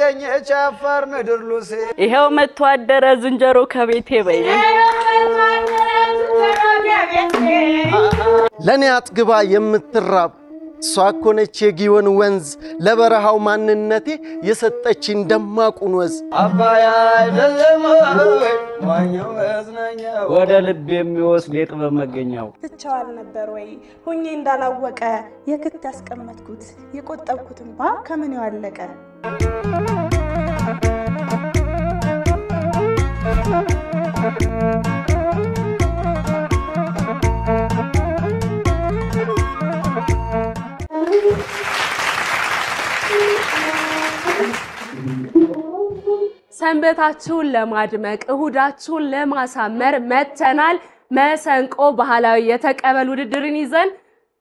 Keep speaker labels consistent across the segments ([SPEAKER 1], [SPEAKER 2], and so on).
[SPEAKER 1] ተገኘች አፋር ምድር ሉሲ
[SPEAKER 2] ይሄው መጥቶ አደረ ዝንጀሮ ከቤቴ በይ
[SPEAKER 3] ለኔ አጥግባ የምትራብ ሷኮነች የጊዮን ወንዝ ለበረሃው ማንነቴ የሰጠችኝ ደማቁን ወዝ
[SPEAKER 1] አባያ አይደለም ዋኛው መዝናኛ
[SPEAKER 4] ወደ ልብ የሚወስድ የጥበብ መገኛው
[SPEAKER 5] ትቻዋል ነበር ወይ ሆኜ እንዳላወቀ የክት ያስቀመጥኩት የቆጠብኩት እንባ ከምን ያለቀ
[SPEAKER 6] ሰንበታችሁን ለማድመቅ እሁዳችሁን ለማሳመር መተናል መሰንቆ ባህላዊ የተቀበል ውድድርን ይዘን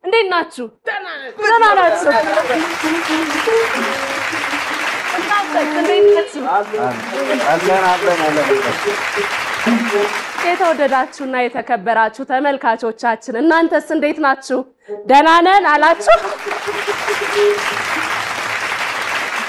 [SPEAKER 6] እንዴት ናችሁ ደህና ናችሁ የተወደዳችሁና የተከበራችሁ ተመልካቾቻችን እናንተስ እንዴት ናችሁ ደህና ነን አላችሁ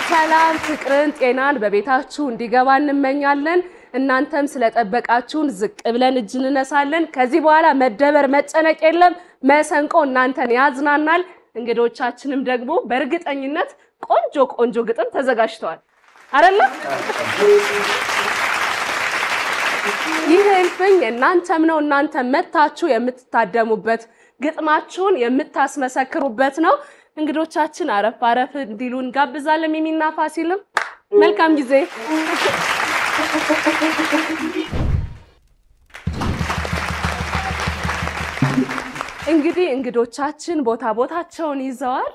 [SPEAKER 6] ሰላም ፍቅርን ጤናን በቤታችሁ እንዲገባ እንመኛለን እናንተም ስለጠበቃችሁን ዝቅ ብለን እጅ እንነሳለን ከዚህ በኋላ መደበር መጨነቅ የለም መሰንቆ እናንተን ያዝናናል እንግዶቻችንም ደግሞ በእርግጠኝነት ቆንጆ ግጥም ተዘጋጅተዋል አይደለ ይሄ እልፍኝ እናንተም ነው እናንተም መታችሁ የምትታደሙበት ግጥማችሁን የምታስመሰክሩበት ነው እንግዶቻችን አረፍ እንዲሉን ጋብዛለን ሚሚና ፋሲልም መልካም ጊዜ እንግዲህ እንግዶቻችን ቦታቸውን ይዘዋል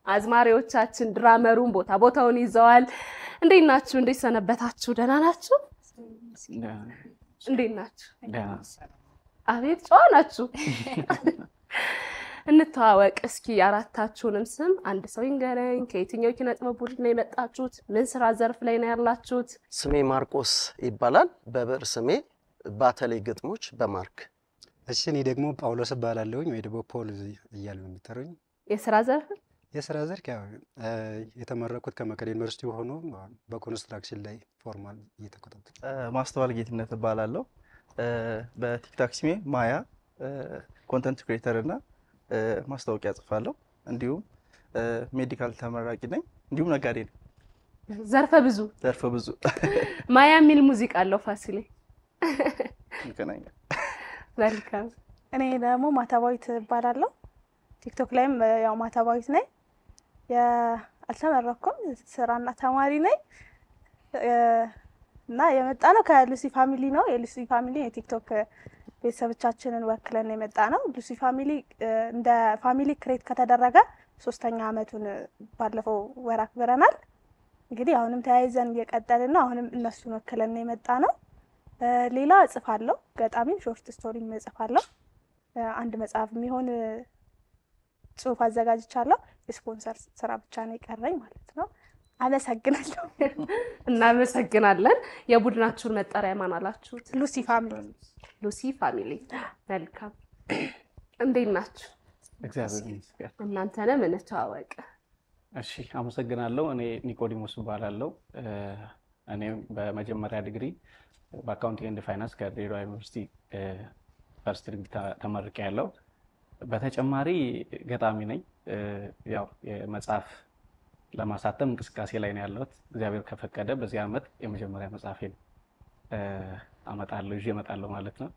[SPEAKER 6] አዝማሪዎቻችን ድራመሩን ቦታውን ይዘዋል እንዴት ናችሁ እንዴት ሰነበታችሁ ደህና ናችሁ እንዴት ናችሁ አቤት ጨዋ ናችሁ እንተዋወቅ እስኪ አራታችሁንም ስም አንድ ሰው ይንገረኝ ከየትኛው ኪነ ጥበብ ቡድን ነው የመጣችሁት ምን ስራ ዘርፍ ላይ ነው ያላችሁት
[SPEAKER 3] ስሜ ማርቆስ ይባላል በበር ስሜ ባተሌ ግጥሞች በማርክ
[SPEAKER 7] እሺ እኔ ደግሞ ጳውሎስ ባላለሁኝ ወይ ደግሞ ፖል እያሉ ነው የሚጠሩኝ
[SPEAKER 6] የስራ ዘርፍ
[SPEAKER 7] ያው የተመረቁት ከመቀሌ ዩኒቨርሲቲ ሆኖ በኮንስትራክሽን ላይ ፎርማል እየተከታተልኩ
[SPEAKER 8] ማስተዋል ጌትነት ባላለው በቲክቶክ ስሜ ማያ ኮንተንት ክሬተር እና ማስታወቂያ ጽፋለሁ እንዲሁም ሜዲካል ተመራቂ ነኝ እንዲሁም ነጋዴ ነኝ
[SPEAKER 6] ዘርፈ ብዙ ማያ ሚል ሙዚቃ አለው ፋሲሌ
[SPEAKER 8] እንከናኛ
[SPEAKER 6] መልካም
[SPEAKER 5] እኔ ደግሞ ማታባዊት ባላለው ቲክቶክ ላይም ያው ማታባዊት ነኝ አልተመረኩም ስራና ተማሪ ነኝ እና የመጣ ነው ከሉሲ ፋሚሊ ነው የሉሲ ፋሚሊ የቲክቶክ ቤተሰቦቻችንን ወክለን የመጣ ነው ሉሲ ፋሚሊ እንደ ፋሚሊ ክሬት ከተደረገ 3ኛ አመቱን ባለፈው ወር አክብረናል እንግዲህ አሁንም ተያይዘን እየቀጠልን ነው አሁንም እነሱን ወክለን የመጣ ነው ሌላ ጽፋለሁ ገጣሚም ሾርት ስቶሪም ጽፋለሁ አንድ መጽሐፍ የሚሆን ጽሁፍ አዘጋጅቻለሁ የስፖንሰር ስራ ብቻ ነው ይቀርኝ ማለት ነው አመሰግናለሁ
[SPEAKER 6] እናመሰግናለን የቡድናችሁን መጠሪያ ማን አላችሁት ሉሲ ፋሚሊ መልካም እንዴት ናችሁ
[SPEAKER 4] እግዚአብሔር ይመስገን
[SPEAKER 6] እናንተንም እንተዋወቅ
[SPEAKER 4] እሺ አመሰግናለሁ እኔ ኒቆዲሞስ ባላለው እኔ በመጀመሪያ ዲግሪ በአካውንቲንግ ኤንድ ፋይናንስ ከድሬዳዋ ዩኒቨርሲቲ ፈርስት ዲግሪ ተመርቄያለሁ በተጨማሪ ገጣሚ ነኝ ያው የመጽሐፍ ለማሳተም እንቅስቃሴ ላይ ነው ያለሁት እግዚአብሔር ከፈቀደ በዚህ አመት የመጀመሪያ መጽሐፌን አመጣለሁ ማለት ነው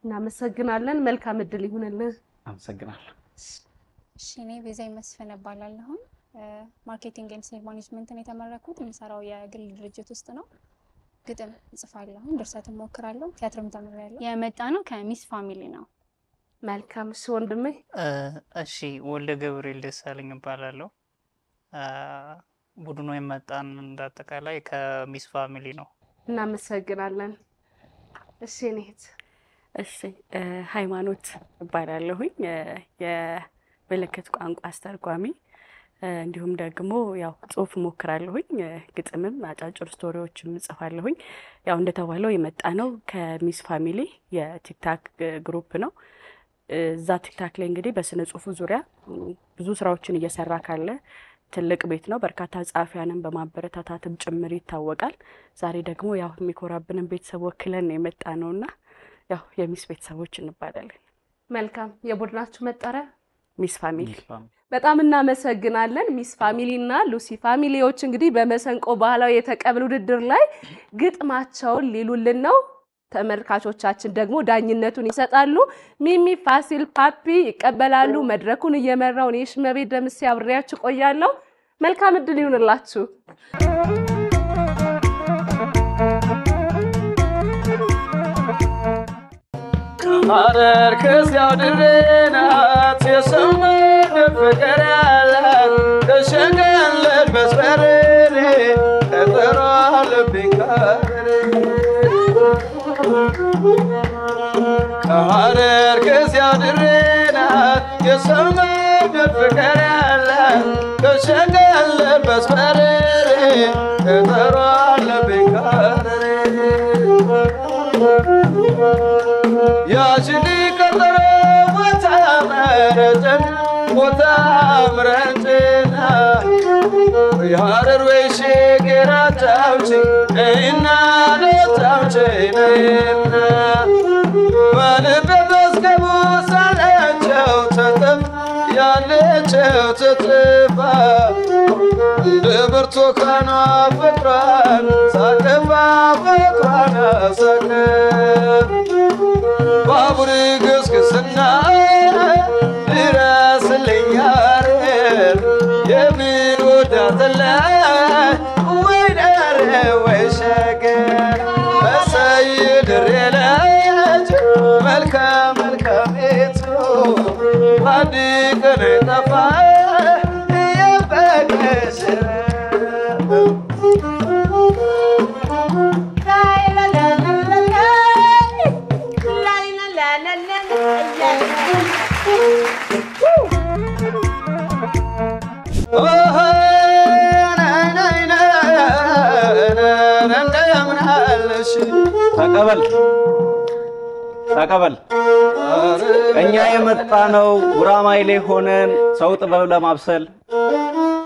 [SPEAKER 6] እናመሰግናለን መልካም እድል ይሁንልህ
[SPEAKER 4] አመሰግናለሁ
[SPEAKER 9] እሺ እኔ በዛይ መስፈን ባላለሁ ማርኬቲንግ ኤንድ ሴል ማኔጅመንትን የተመረኩት የምሰራው የግል ድርጅት ውስጥ ነው ግጥም ጽፋለሁ ድርሰት ሞክራለሁ ቲያትርም ተምሬያለሁ የመጣ ነው ከሚስ ፋሚሊ ነው
[SPEAKER 6] መልካም እሺ ወንድሜ
[SPEAKER 10] እሺ ወልደ ገብርኤል ደሳለኝ ባላለው ቡድኑ የመጣን እንዳጠቃላይ ከሚስ ፋሚሊ ነው
[SPEAKER 6] እናመሰግናለን እሺ ነህት
[SPEAKER 2] እሺ ሃይማኖት ባላለሁኝ የምልክት ቋንቋ አስተርጓሚ እንዲሁም ደግሞ ያው ጽሁፍ ሞክራለሁኝ ግጥምም አጫጭር ስቶሪዎችም ጽፋለሁኝ ያው እንደተባለው የመጣ ነው ከሚስ ፋሚሊ የቲክታክ ግሩፕ ነው እዛ ቲክታክ ላይ እንግዲህ በስነ ጽሁፉ ዙሪያ ብዙ ስራዎችን እየሰራ ካለ ትልቅ ቤት ነው። በርካታ ጻፊያንን በማበረታታትም ጭምር ይታወቃል። ዛሬ ደግሞ ያው የሚኮራብንን ቤተሰብ ወክለን የመጣ ነውና ያው የሚስ ቤተሰቦች እንባላለን።
[SPEAKER 6] መልካም። የቡድናችሁ መጠሪያ
[SPEAKER 2] ሚስ ፋሚሊ።
[SPEAKER 6] በጣም እናመሰግናለን። ሚስ ፋሚሊ እና ሉሲ ፋሚሊዎች እንግዲህ በመሰንቆ ባህላዊ የተቀበል ውድድር ላይ ግጥማቸውን ሊሉልን ነው። ተመልካቾቻችን ደግሞ ዳኝነቱን ይሰጣሉ። ሚሚ፣ ፋሲል፣ ፓፒ ይቀበላሉ። መድረኩን እየመራው እኔ ሽመቤት ደምሴ አብሬያችሁ ቆያለሁ። መልካም እድል ይሁንላችሁ።
[SPEAKER 1] ሐረር ከዚያው ድሬናት የሰማይ ፍቅር ያላት ተሸጋለን መስፈሬ ቀጠሮ አለብኝ ከሐረር ከዚያው ድሬናት የሰማይ ፍቅር ያላት ተሸጋለን መስፈሬ ቀጠሮ አለብኝ ያሽሊ ቀጠሮ ቦታ መረጨና የሐረር ወይሽ ገራታውች እና ለታውችና በልብ መስገቡ ሳላቸው ተጠፍ ያለቸው ተጥፋ እንደ ብርቱካኗ ፍቅሯን ሳቀባ ፍቅሯን ሳቀብ ባቡር ግስግስና ድረስልኝ ሐረር የሚወዳትላ ወይ ዳር ወይ ሸገር እሰይ ድሬ ልጅ መልካም መልካሚቱ በአንድ ቀን ጠፋ የበቀሽ
[SPEAKER 4] ተቀበል እኛ የመጣ ነው ጉራማይሌ ሆነን ሰው ጥበብ ለማብሰል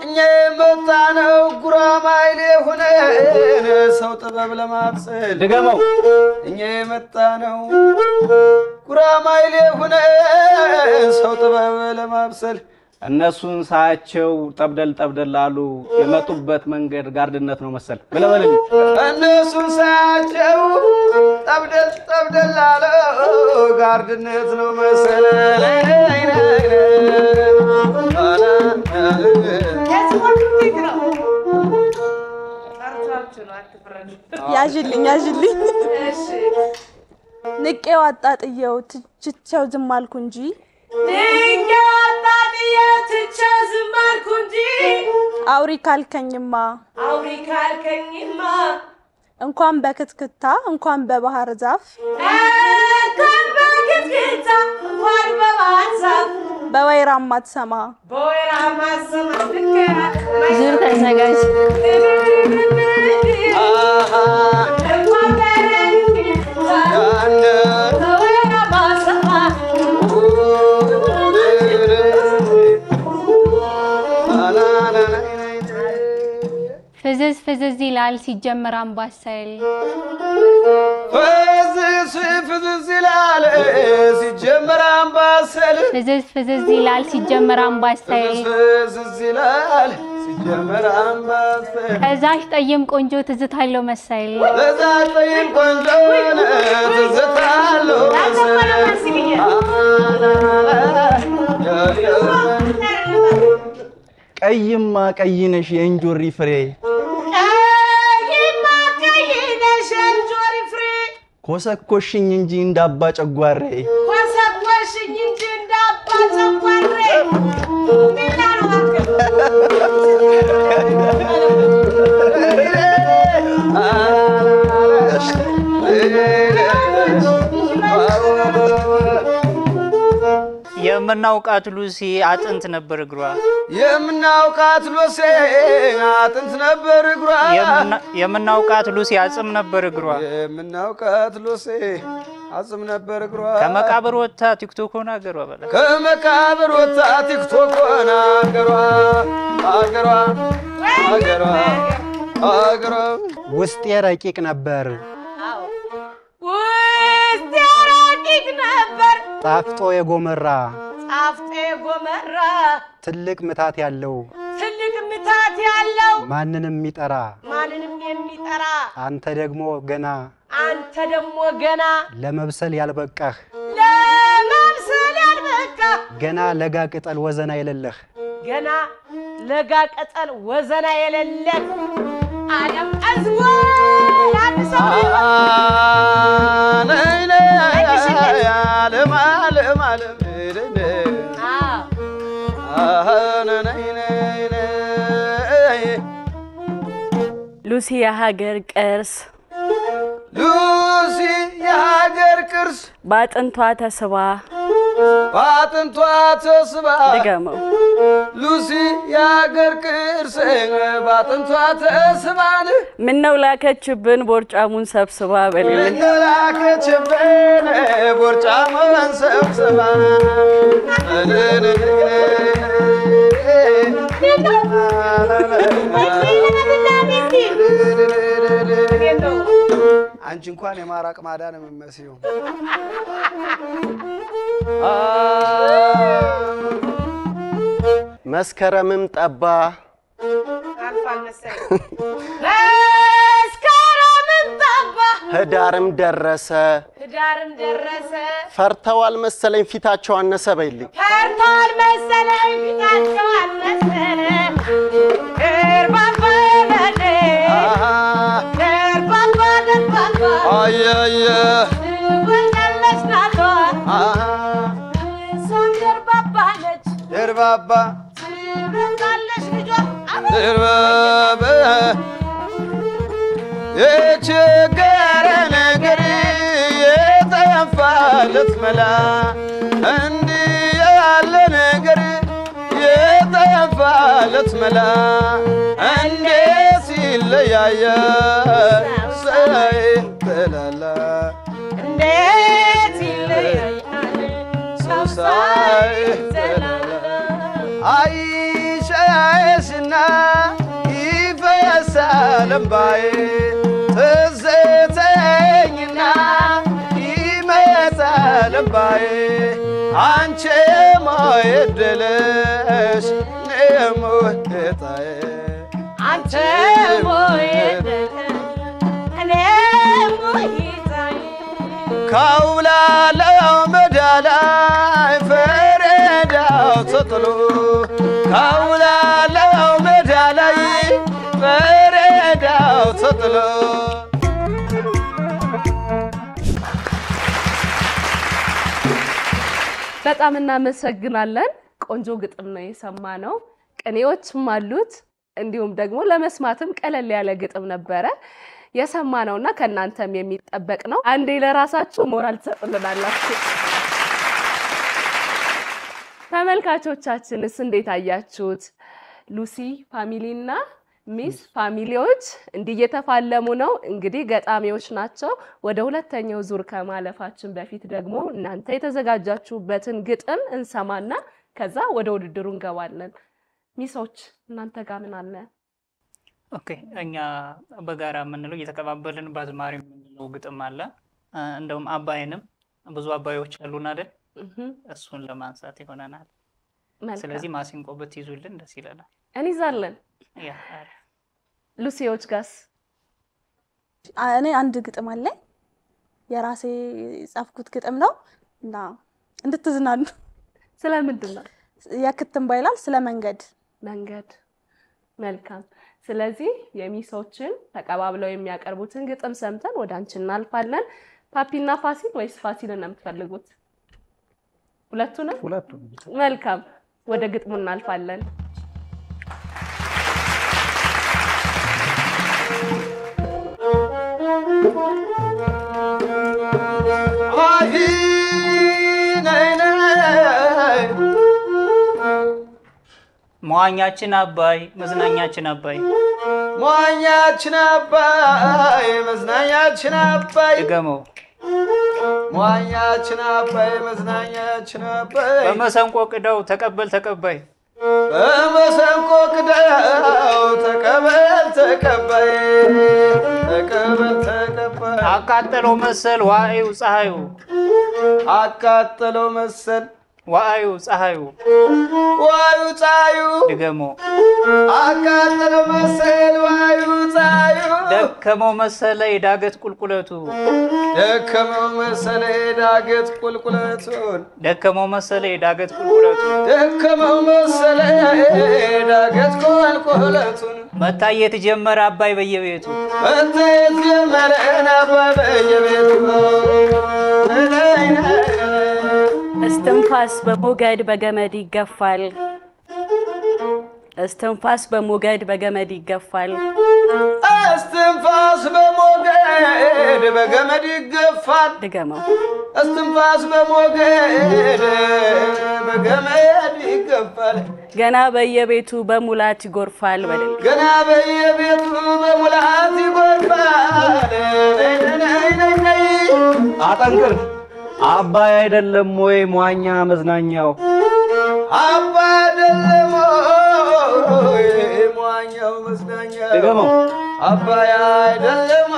[SPEAKER 1] እኛ የመጣ ነው ጉራማይሌ ሆነን ሰው ጥበብ ለማብሰል
[SPEAKER 4] ድገመው
[SPEAKER 1] እኛ የመጣ ነው ጉራማይሌ ሆነን ሰው ጥበብ ለማብሰል
[SPEAKER 4] እነሱን ሳያቸው ጠብደል አሉ የመጡበት መንገድ ጋርድነት ነው መሰል ብለበልኝ
[SPEAKER 1] እነሱን ሳያቸው ጠብደል አሉ ጋርድነት ነው መሰል
[SPEAKER 5] ያዥልኝ ንቄው አጣጥየው ትቼው ዝም አልኩ እንጂ
[SPEAKER 6] ንቄው አጣጥየው ትቼው ዝም አልኩ እንጂ
[SPEAKER 5] አውሪ ካልከኝማ እንኳን በክትክታ እንኳን በባህር ዛፍ በወይራማ አትሰማ
[SPEAKER 9] ዙር ተዘጋጅ ፍዝዝ ይላል ሲጀመር አምባሰል
[SPEAKER 1] ፍዝዝ ይላል ሲጀመር አምባሰል
[SPEAKER 9] ፍዝዝ ይላል ሲጀመር አምባሰል
[SPEAKER 1] ፍዝዝ ይላል ሲጀመር አምባሰል
[SPEAKER 9] ከዛሽ ጠይም ቆንጆ ትዝታለው መሰል
[SPEAKER 1] ከዛሽ ጠይም ቆንጆ ትዝታለው
[SPEAKER 8] ቀይማ ቀይነሽ የእንጆሪ ፍሬ ኮሰኮሽኝ እንጂ እንዳባ ጨጓሬ
[SPEAKER 10] የምናውቃት ሉሲ አጥንት ነበር እግሯ
[SPEAKER 1] የምናውቃት ሉሲ አጥንት ነበር እግሯ
[SPEAKER 10] የምናውቃት ሉሲ አጽም ነበር እግሯ
[SPEAKER 1] የምናውቃት ሉሲ አጽም ነበር እግሯ
[SPEAKER 10] ከመቃብር ወጣ ቲክቶክ ሆና አገሯ በላ
[SPEAKER 1] ከመቃብር ወጣ ቲክቶክ ሆና አገሯ
[SPEAKER 7] ውስጤ ረቂቅ ነበር
[SPEAKER 6] ውስጤ ረቂቅ ነበር
[SPEAKER 7] ጣፍጦ የጎመራ
[SPEAKER 6] ትልቅ
[SPEAKER 7] ምታት ያለው ማንንም የሚጠራ አንተ ደግሞ ገና ለመብሰል ያልበቃህ ገና ለጋ ቅጠል ወዘና የሌለህ ዓለም አዝጎ
[SPEAKER 2] ሉሲ የሀገር ቅርስ ባጥንቷ ተስባ ድገመው
[SPEAKER 1] ሉሲ የሀገር ቅርስ ባጥንቷ ተስባ
[SPEAKER 2] ምነው ላከችብን ቦርጫሙን ሰብስባ በሌለ
[SPEAKER 1] ላከችብን ቦርጫሙን ሰብስባ አንቺ እንኳን የማራቅ ማዳን የምመስየው
[SPEAKER 3] መስከረምም ጠባ ህዳርም ደረሰ ፈርተዋል መሰለኝ ፊታቸው አነሰ በይልኝ
[SPEAKER 1] derba የችግር ነገር የተፋለት መላ እንዲህ ያለ ነገር የተፋለት መላ እንዴት ይለያየ ሳይተላላ እንዴት ይለያየ ሳይተላላ አይሻሽና ይፈሳል እምባዬ ትዝተኝና ይመጣል እምባዬ አንቺ ሞየድልሽ እኔም ጌታዬ አንቺ ሞየድልሽ እኔም ጌታዬ ካውላለው ሜዳ ላይ ፈረዳው ተጥሎ ካውላለው ሜዳ ላይ ፈረዳው ተጥሎ
[SPEAKER 6] በጣም እናመሰግናለን ቆንጆ ግጥም ነው የሰማነው ቅኔዎችም አሉት እንዲሁም ደግሞ ለመስማትም ቀለል ያለ ግጥም ነበረ የሰማነውና ከናንተም የሚጠበቅ ነው አንዴ ለራሳችሁ ሞራል ተሰጥልናላችሁ ተመልካቾቻችንስ እንዴት አያችሁት ሉሲ ፋሚሊና ሚስ ፋሚሊዎች እንዲየተፋለሙ ነው እንግዲህ ገጣሚዎች ናቸው ወደ ሁለተኛው ዙር ከማለፋችን በፊት ደግሞ እናንተ የተዘጋጃችሁበትን ግጥም እንሰማና ከዛ ወደ ውድድሩ እንገባለን ሚሶች እናንተ ጋር ምን አለ
[SPEAKER 10] ኦኬ እኛ በጋራ ምንለው እየተቀባበልን ባዝማሪ ምንለው ግጥም አለ እንደውም አባይንም ብዙ አባዮች አሉና አይደል እሱን ለማንሳት ይሆነናል ስለዚህ ማሲንቆ በትይዙልን ደስ ይላል
[SPEAKER 2] እንይዛለን
[SPEAKER 10] ያ
[SPEAKER 2] ሉሲዎች ጋስ
[SPEAKER 5] እኔ አንድ ግጥም አለ የራሴ ጻፍኩት ግጥም ነው እና እንድትዝናኑ
[SPEAKER 2] ስለምንድን ነው
[SPEAKER 5] የክትም ባይላል ስለ መንገድ
[SPEAKER 2] መልካም ስለዚህ የሚሶችን ተቀባብለው የሚያቀርቡትን ግጥም ሰምተን ወደ አንቺ እናልፋለን ፓፒና ፋሲል ወይስ ፋሲልን ነው የምትፈልጉት ሁለቱንም መልካም ወደ ግጥሙ እናልፋለን
[SPEAKER 1] አይ ነይ ነይ
[SPEAKER 10] መዋኛችን አባይ መዝናኛችን አባይ
[SPEAKER 1] መዋኛችን አባይ መዝናኛችን አባይ
[SPEAKER 10] ድገመው
[SPEAKER 1] መዋኛችን አባይ መዝናኛችን አባይ
[SPEAKER 10] በመሰንቆ ቅዳው ተቀበል ተቀባይ
[SPEAKER 1] በመሰንቆ ቅዳው ተቀበል ተቀባይ ተቀበል ተቀባይ
[SPEAKER 10] አቃጠለው መሰል ዋዩ ፀሐዩ
[SPEAKER 1] አቃጠለው መሰል
[SPEAKER 10] ዋዩ ፀሐዩ
[SPEAKER 1] ዋዩ ፀሐዩ
[SPEAKER 10] ድገሞ
[SPEAKER 1] አቃጠለው መሰል ዋዩ ፀሐዩ
[SPEAKER 10] ደከመው መሰለ የዳገት ቁልቁለቱ
[SPEAKER 1] ደከመው መሰለ የዳገት ቁልቁለቱን
[SPEAKER 10] ደከመው መሰለ የዳገት ቁልቁለቱ
[SPEAKER 1] ደከመው መሰለ የዳገት ቁልቁለቱን
[SPEAKER 10] መታየት ጀመረ አባይ በየቤቱ
[SPEAKER 1] መታየት ጀመረ አባይ በየቤቱ
[SPEAKER 11] እስትንፋስ በሞገድ በገመድ ይገፋል እስትንፋስ በሞገድ በገመድ ይገፋል
[SPEAKER 1] እስትንፋስ በሞገድ በገመድ ይገፋል
[SPEAKER 11] ድገመው
[SPEAKER 1] እስትንፋስ በሞገድ በገመድ ይገፋል
[SPEAKER 11] ገና በየቤቱ በሙላት ይጎርፋል በደል
[SPEAKER 1] ገና በየቤቱ በሙላት ይጎርፋል
[SPEAKER 4] አጠንክር አባይ አይደለም ወይ መዋኛ መዝናኛው
[SPEAKER 1] አባይ አይደለም ወይ መዋኛው መዝናኛው
[SPEAKER 4] ድገመው
[SPEAKER 1] አባይ አይደለም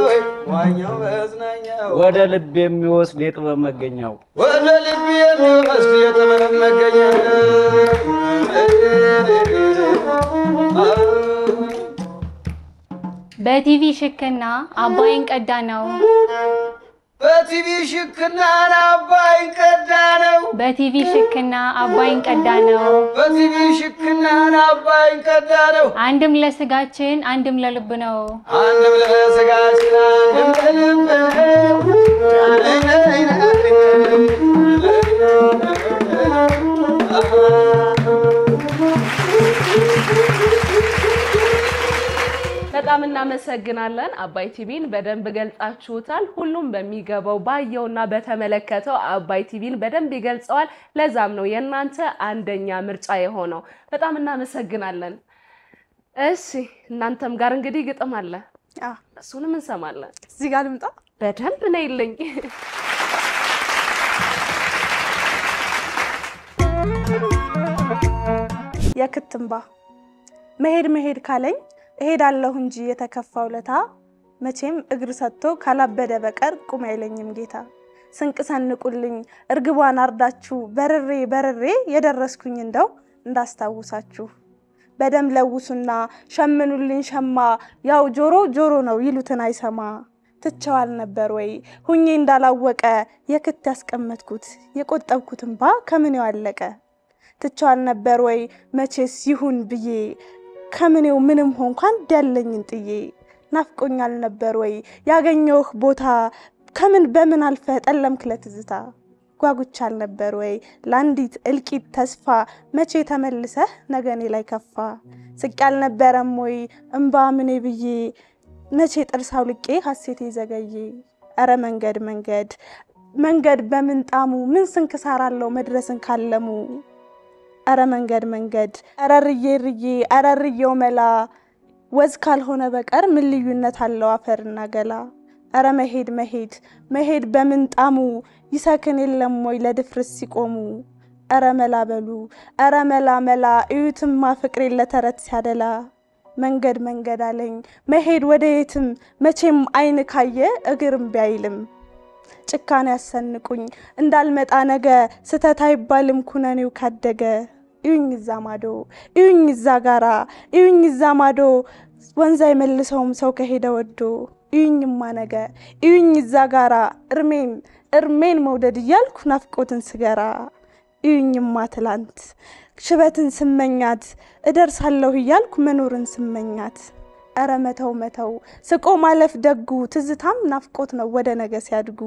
[SPEAKER 1] ወይ መዋኛው መዝናኛው
[SPEAKER 4] ወደ ልብ የሚወስድ የጥበብ መገኛው
[SPEAKER 1] ወደ ልብ የሚወስድ የጥበብ መገኛው
[SPEAKER 9] በቲቪ ሽክና አባይን ቀዳ ነው
[SPEAKER 1] በቲቪ ሽክና አባይን ቀዳ ነው
[SPEAKER 9] በቲቪ ሽክና አባይን ቀዳ ነው
[SPEAKER 1] በቲቪ ሽክና አባይን ቀዳ ነው
[SPEAKER 9] አንድም ለስጋችን አንድም ለልብ ነው
[SPEAKER 1] አንድም ለስጋችን አንድም ለልብ
[SPEAKER 2] በጣም እናመሰግናለን። አባይ ቲቪን በደንብ ገልጻችሁታል። ሁሉም በሚገባው ባየውና በተመለከተው አባይ ቲቪን በደንብ ይገልጸዋል። ለዛም ነው የእናንተ አንደኛ ምርጫ የሆነው። በጣም እናመሰግናለን። እሺ እናንተም ጋር እንግዲህ ግጥም አለ። እሱንም እንሰማለን።
[SPEAKER 5] እዚህ ጋር ልምጣ።
[SPEAKER 2] በደንብ ነይልኝ።
[SPEAKER 5] የክትምባ መሄድ መሄድ ካለኝ እሄዳለሁ እንጂ የተከፋው ለታ መቼም እግር ሰጥቶ ካላበደ በቀር ቁም አይለኝም ጌታ ስንቅ ሰንቁልኝ እርግቧን አርዳችሁ በርሬ በርሬ የደረስኩኝ እንደው እንዳስታውሳችሁ በደም ለውሱና ሸምኑልኝ ሸማ ያው ጆሮ ጆሮ ነው ይሉትን አይሰማ ትቻዋል ነበር ወይ ሁኜ እንዳላወቀ የክት ያስቀመጥኩት የቆጠብኩት እንባ ከምን ያለቀ ትቻዋል ነበር ወይ መቼስ ይሁን ብዬ ከመኔው ምንም ሆንኳን ያለኝን ጥዬ ናፍቆኛል ነበር ወይ ያገኘውህ ቦታ ከምን በምን አልፈ ጠለምክ ለትዝታ ጓጉቻል ነበር ወይ ላንዲት እልቂት ተስፋ መቼ ተመልሰህ ነገኔ ላይ ከፋ ስቅያል ነበርም ወይ እንባ ምኔ ብዬ መቼ ጥርሳው ልቄ ሐሴቴ ዘገዬ አረ መንገድ መንገድ መንገድ በምንጣሙ ምን ስንክሳራለው መድረስን ካለሙ አረ መንገድ መንገድ አረርዬ ርዬ አረርዬው መላ ወዝ ካልሆነ በቀር ምን ልዩነት አለው አፈርና ገላ አረ መሄድ መሄድ መሄድ በምንጣሙ ይሰክን የለም ወይ ለድፍርስ ሲቆሙ አረ መላ በሉ አረ መላ መላ እዩትማ ፍቅሬ ለተረት ሲያደላ መንገድ መንገድ አለኝ መሄድ ወደየትም መቼም አይን ካየ እግርም ቢያይልም ጭካኔ ያሰንቁኝ እንዳልመጣ ነገ ስተት አይባልም ኩነኔው ካደገ እዩኝ ዛማዶ እዩኝ ዛጋራ እዩኝ ዛማዶ ወንዝ አይመልሰውም ሰው ከሄደ ወዶ እዩኝማ ነገ እዩኝ ዛጋራ እርሜን መውደድ እያልኩ ናፍቆትን ስገራ እዩኝማ ትላንት ሽበትን ስመኛት እደርሳለሁ እያልኩ መኖርን ስመኛት አረ መተው መተው ስቆ ማለፍ ደጉ ትዝታም ናፍቆት ነው ወደ ነገ ሲያድጉ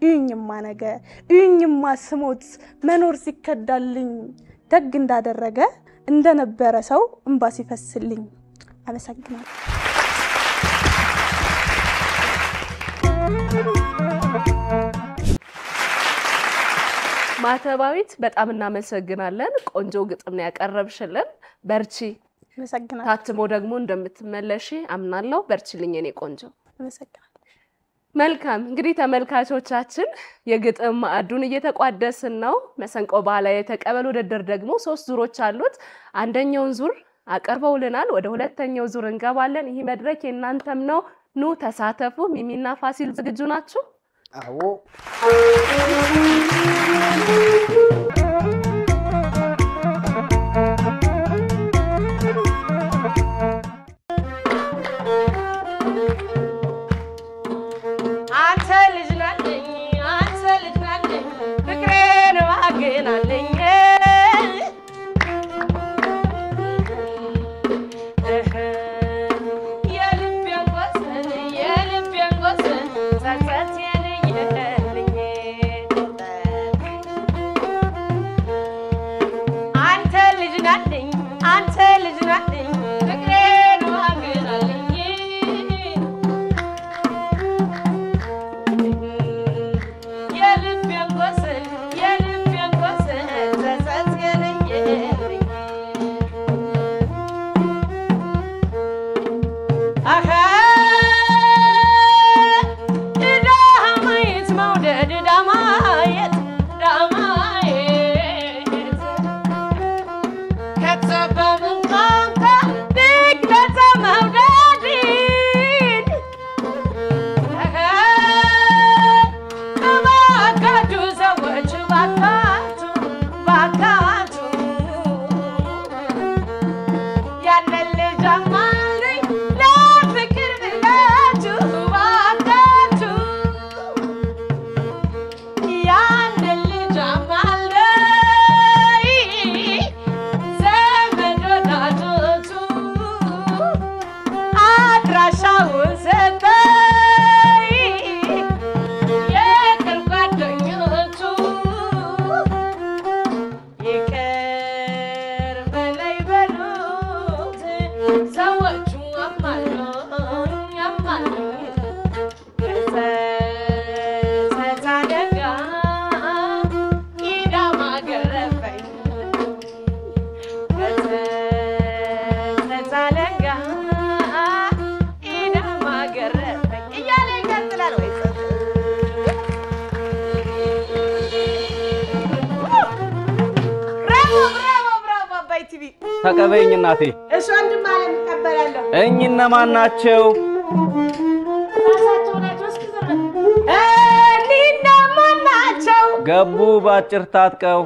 [SPEAKER 5] እዩኝማ ነገ እዩኝማ ስሞት መኖር ሲከዳልኝ ደግ እንዳደረገ እንደነበረ ሰው እንባ ሲፈስልኝ አመሰግናለሁ።
[SPEAKER 2] ማተባዊት በጣም እናመሰግናለን። ቆንጆ ግጥም ነው ያቀረብሽልን። በርቺ።
[SPEAKER 5] አመሰግናለሁ።
[SPEAKER 2] ታትሞ ደግሞ እንደምትመለሺ አምናለሁ። በርቺልኝ የኔ ቆንጆ።
[SPEAKER 5] አመሰግናለሁ።
[SPEAKER 2] መልካም እንግዲህ ተመልካቾቻችን የግጥም ማዕዱን እየተቋደስን ነው። መሰንቆ ባህላዊ የተቀበል ውድድር ደግሞ 3 ዙሮች አሉት። አንደኛውን ዙር አቀርበውልናል። ወደ ሁለተኛው ዙር እንገባለን። ይህ መድረክ የእናንተም ነው። ኑ ተሳተፉ። ሚሚና ፋሲል ዝግጁ ናችሁ?
[SPEAKER 1] አዎ።
[SPEAKER 6] አንተ ልጅ ናለኝ ፍቅሬን ዋግናለኝ
[SPEAKER 4] ተቀበይኝ እናቴ።
[SPEAKER 6] እሺ ወንድም አለ ተቀበላለሁ።
[SPEAKER 4] እነማን ናቸው?
[SPEAKER 6] ራሳቸው ናቸው። እስኪ ዘመን እነማን ናቸው?
[SPEAKER 4] ገቡ ባጭር ታጥቀው።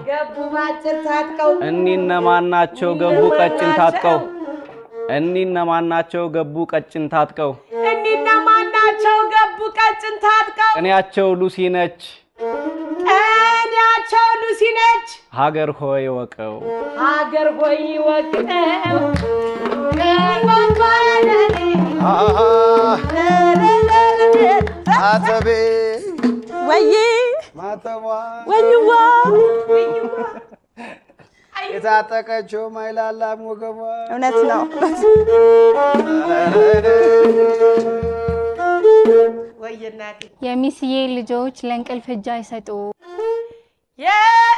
[SPEAKER 4] እነማን ናቸው? ገቡ ቀጭን ታጥቀው። እነማን ናቸው? ገቡ ቀጭን ታጥቀው።
[SPEAKER 6] እነማን ናቸው? ገቡ ቀጭን ታጥቀው።
[SPEAKER 4] ቅኔያቸው ሉሲ ነች።
[SPEAKER 6] ቅኔያቸው ሉሲ ነች።
[SPEAKER 4] ሀገር ሆይ ወቀው።
[SPEAKER 6] ሀገር ሆይ ወቀው።
[SPEAKER 1] አተቤ
[SPEAKER 5] ወይ
[SPEAKER 1] ማተሟ
[SPEAKER 5] ወይዋ
[SPEAKER 1] የታጠቀችው ማይላላም ወገቧ
[SPEAKER 5] እውነት ነው።
[SPEAKER 6] ወይናቴ
[SPEAKER 9] የሚስዬ ልጆች ለእንቅልፍ እጅ አይሰጡ።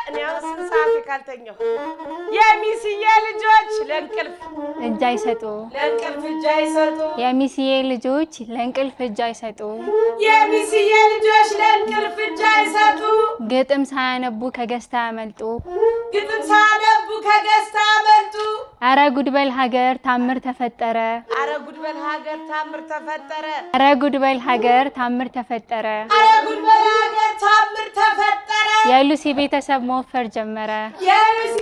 [SPEAKER 6] እኔ አሁን ስንት ሰዓት ካልተኛሁ የሚስዬ ልጆች ለእንቅልፍ
[SPEAKER 9] እጅ አይሰጡ።
[SPEAKER 6] ለእንቅልፍ እጅ አይሰጡ።
[SPEAKER 9] የሚስዬ ልጆች ለእንቅልፍ እጅ አይሰጡ።
[SPEAKER 6] የሚስዬ ልጆች ለእንቅልፍ እጅ አይሰጡ።
[SPEAKER 9] ግጥም ሳያነቡ ከገዝታ ያመልጡ።
[SPEAKER 6] ግጥም ሳያነቡ ከገዝታ ያመልጡ።
[SPEAKER 9] አረ ጉድበል ሀገር ታምር ተፈጠረ።
[SPEAKER 6] አረ ጉድበል ሀገር ታምር ተፈጠረ።
[SPEAKER 9] አረ ጉድበል ሀገር ታምር ተፈጠረ።
[SPEAKER 6] አረ ጉድበል ሀገር ታምር ተፈጠረ።
[SPEAKER 9] የሉሲ ቤተሰብ መወፈር ጀመረ።
[SPEAKER 6] የሉሲ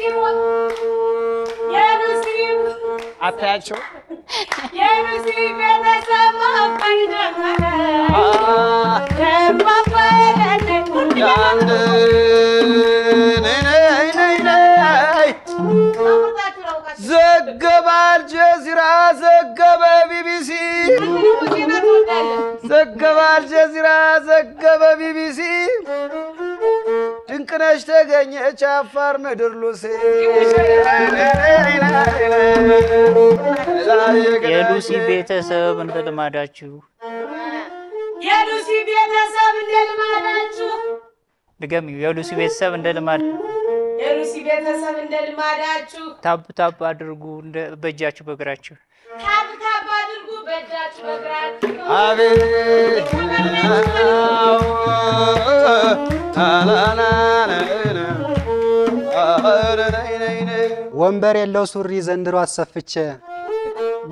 [SPEAKER 1] አታያቸው።
[SPEAKER 6] የሉሲ ቤተሰብ መወፈር ጀመረ።
[SPEAKER 1] ዘገበ አልጀዚራ፣ ዘገበ ቢቢሲ፣ ዘገበ አልጀዚራ፣ ዘገበ ቢቢሲ። ድንቅነሽ ተገኘች አፋር ምድር ሉሲ።
[SPEAKER 10] የሉሲ ቤተሰብ እንደ ልማዳችሁ
[SPEAKER 6] የሉሲ ቤተሰብ እንደ ልማዳችሁ
[SPEAKER 10] ድገሚው። የሉሲ ቤተሰብ እንደ ልማድ
[SPEAKER 6] የሉሲ
[SPEAKER 1] ቤተሰብ እንደልማዳችሁ
[SPEAKER 10] ታብ ታብ አድርጉ በእጃችሁ በእግራችሁ
[SPEAKER 1] ታብ ታብ አድርጉ በእጃችሁ በእግራችሁ
[SPEAKER 12] አቤት
[SPEAKER 7] ወንበር የለው ሱሪ ዘንድሮ አሰፍቼ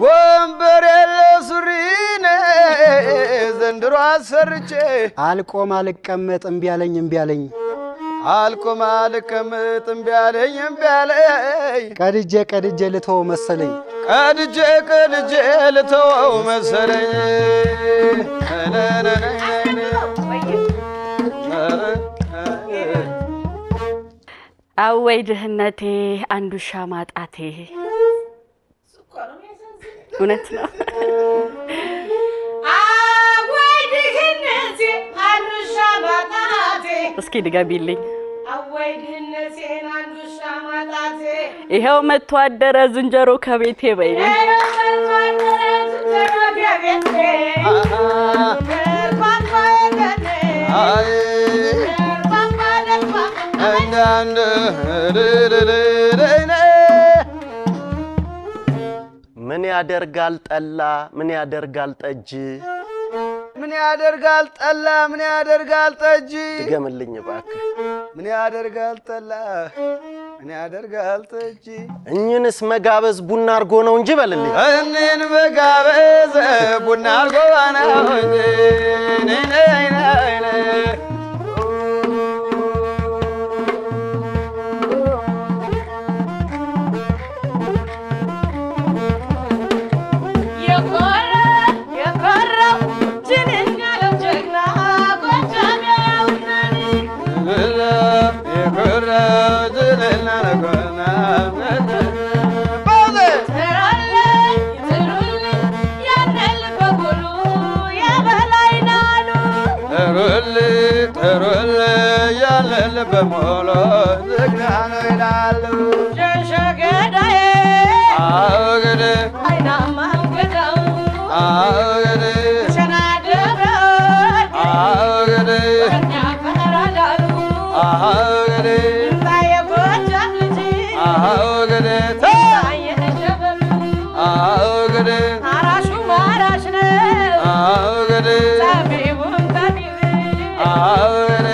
[SPEAKER 12] ወንበር የለው ሱሪ ዘንድሮ አሰርቼ
[SPEAKER 7] አልቆም አልቀመጥ እምቢ አለኝ
[SPEAKER 12] አልቆም አልቀመጥ እምቢ አለኝ
[SPEAKER 7] ቀድጄ ልተው መሰለኝ
[SPEAKER 12] ቀድጄ ልተው መሰለኝ
[SPEAKER 11] አወይ ድህነቴ አንዱ ሻማጣቴ እውነት ነው
[SPEAKER 1] አወይ ድህነቴ አንዱ ሻማጣቴ
[SPEAKER 11] እስኪ ድገቢልኝ
[SPEAKER 1] አወይ ድህነቴ አንዱ ሻማጣቴ
[SPEAKER 11] ይሄው መጥቶ አደረ ዝንጀሮ ከቤቴ በይኔ
[SPEAKER 3] ምን ያደርጋል ጠላ ምን ያደርጋል ጠጅ
[SPEAKER 12] ምን ያደርጋል ጠላ ምን ያደርጋል ጠጅ
[SPEAKER 3] ድገምልኝ እባክህ
[SPEAKER 12] ምን ያደርጋል ጠላ ምን ያደርጋል ጠጅ
[SPEAKER 3] እኝንስ መጋበዝ ቡና አርጎ ነው እንጂ በልልኝ
[SPEAKER 12] እኔን መጋበዝ ቡና አርጎ ነው እንጂ በሞሎ ዝግናኑ ይላሉ
[SPEAKER 1] ሸሸገዳዬ
[SPEAKER 12] አውገደ
[SPEAKER 1] አይናማ ገዳው
[SPEAKER 12] አውገደ
[SPEAKER 1] ሸናደብረን
[SPEAKER 12] አውገደ
[SPEAKER 1] እኛ ፈራዳሉ
[SPEAKER 12] አውገደ
[SPEAKER 1] ታየጎጃም ልጅ
[SPEAKER 12] አውገደ
[SPEAKER 1] ታየሸበሉ
[SPEAKER 12] አውገደ
[SPEAKER 1] አራሹ ማራሽ ነው
[SPEAKER 12] አውገደ
[SPEAKER 1] ታቢቡም ታቢብ
[SPEAKER 12] አውገደ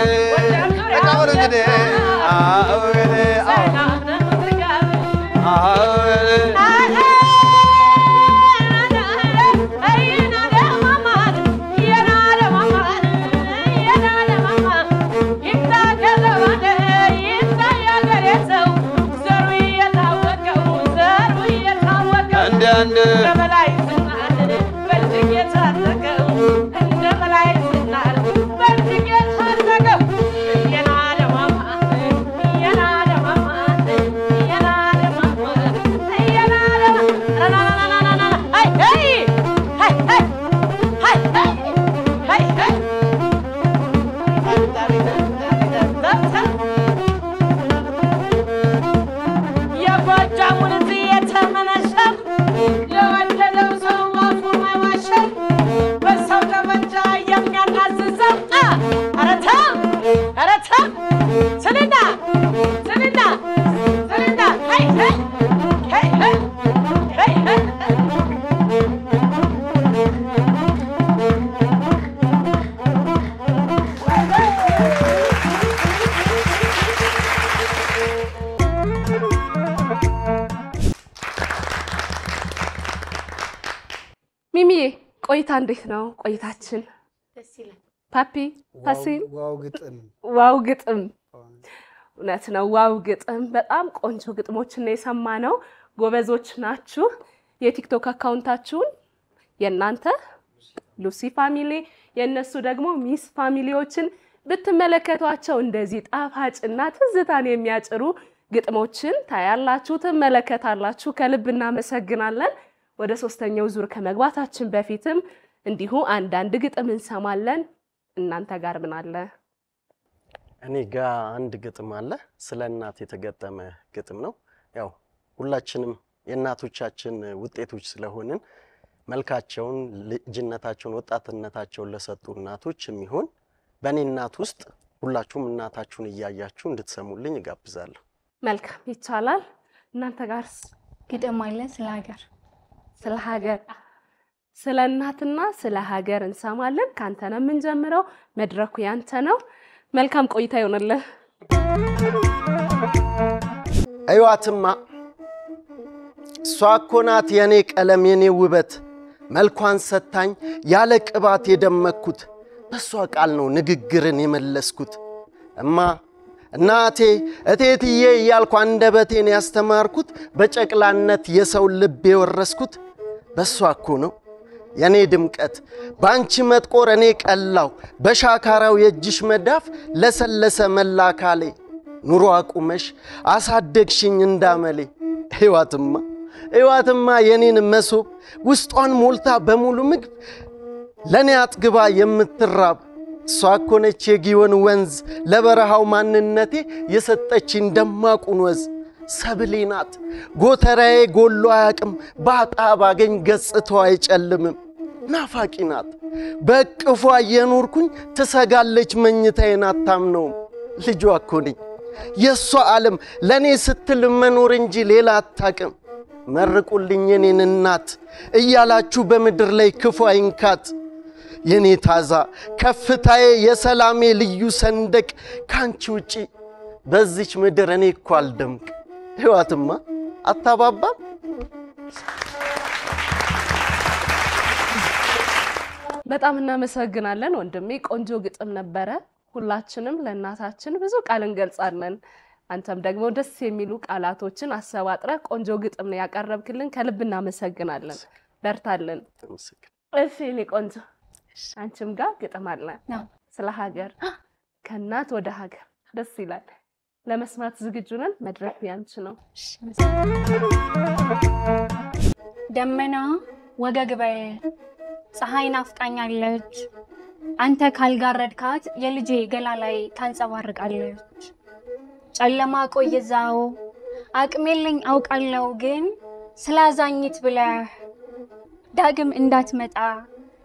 [SPEAKER 2] ሚሚዬ ቆይታ እንዴት ነው ቆይታችን?
[SPEAKER 1] ደስ ይላል።
[SPEAKER 2] ፓፒ ፋሲል
[SPEAKER 7] ዋው ግጥም
[SPEAKER 2] እውነት ነው። ዋው ግጥም በጣም ቆንጆ ግጥሞችን ነው የሰማነው። ጎበዞች ናችሁ። የቲክቶክ አካውንታችሁን የናንተ ሉሲ ፋሚሊ የነሱ ደግሞ ሚስ ፋሚሊዎችን ብትመለከቷቸው እንደዚህ ጣፋጭና ትዝታን የሚያጭሩ ግጥሞችን ታያላችሁ፣ ትመለከታላችሁ። ከልብ እናመሰግናለን። ወደ ሶስተኛው ዙር ከመግባታችን በፊትም እንዲሁ አንዳንድ ግጥም እንሰማለን። እናንተ ጋር ምን አለ?
[SPEAKER 3] እኔ ጋር አንድ ግጥም አለ። ስለ እናት የተገጠመ ግጥም ነው። ያው ሁላችንም የእናቶቻችን ውጤቶች ስለሆንን መልካቸውን፣ ልጅነታቸውን፣ ወጣትነታቸውን ለሰጡ እናቶች የሚሆን በእኔ እናት ውስጥ ሁላችሁም እናታችሁን እያያችሁ እንድትሰሙልኝ እጋብዛለሁ።
[SPEAKER 2] መልካም ይቻላል እናንተ ጋርስ
[SPEAKER 9] ግጥም አለ
[SPEAKER 2] ስለ ሀገር ስለ እናትና ስለ ሀገር እንሰማለን ካንተ ነው የምንጀምረው መድረኩ ያንተ ነው መልካም ቆይታ ይሆንልህ
[SPEAKER 3] አይዋትማ ሷኮናት የኔ ቀለም የኔ ውበት መልኳን ሰታኝ ያለ ቅባት የደመኩት በሷ ቃል ነው ንግግርን የመለስኩት እማ እናቴ እቴትዬ ያልኩ አንደበቴን ያስተማርኩት በጨቅላነት የሰው ልብ የወረስኩት በሷ እኮ ነው የኔ ድምቀት ባንቺ መጥቆር እኔ ቀላው በሻካራው የእጅሽ መዳፍ ለሰለሰ መላካሌ ኑሮ አቁመሽ አሳደግሽኝ እንዳመሌ ህይወትማ የኔን መሶብ ውስጧን ሞልታ በሙሉ ምግብ ለኔ አጥግባ የምትራብ እሷ እኮ ነች የጊዮን ወንዝ ለበረሃው ማንነቴ የሰጠችኝ ደማቁን ወዝ ሰብሌ ናት ጎተራዬ ጎሎ አያቅም ባጣ ባገኝ ገጽታዋ አይጨልምም ናፋቂ ናት በቅፏ የኖርኩኝ ትሰጋለች መኝታዬን አታምነውም ልጇ እኮ ነኝ የሷ ዓለም ለኔ ስትል መኖር እንጂ ሌላ አታቅም መርቁልኝ የኔን እናት እያላችሁ በምድር ላይ ክፉ አይንካት የኔ ታዛ ከፍታዬ የሰላሜ ልዩ ሰንደቅ ካንቺ ውጪ በዚች ምድር እኔ እኮ አልደምቅ ህይወትማ አታባባ
[SPEAKER 2] በጣም እናመሰግናለን ወንድሜ ቆንጆ ግጥም ነበረ ሁላችንም ለእናታችን ብዙ ቃል እንገልጻለን አንተም ደግሞ ደስ የሚሉ ቃላቶችን አሰባጥረ ቆንጆ ግጥም ነው ያቀረብክልን ከልብ እናመሰግናለን በርታለን እሺ እኔ ቆንጆ አንቺም ጋር ግጥም አለ ስለ ሀገር ከናት ወደ ሀገር ደስ ይላል ለመስማት ዝግጁ ነን መድረክ ያንቺ ነው
[SPEAKER 9] ደመና ወገግበይ ፀሐይ ናፍቃኛለች አንተ ካልጋረድካት የልጄ ገላ ላይ ታንጸባርቃለች ጨለማ ቆይዛው አቅሜልኝ አውቃለው ግን ስላዛኝት ብለህ ዳግም እንዳትመጣ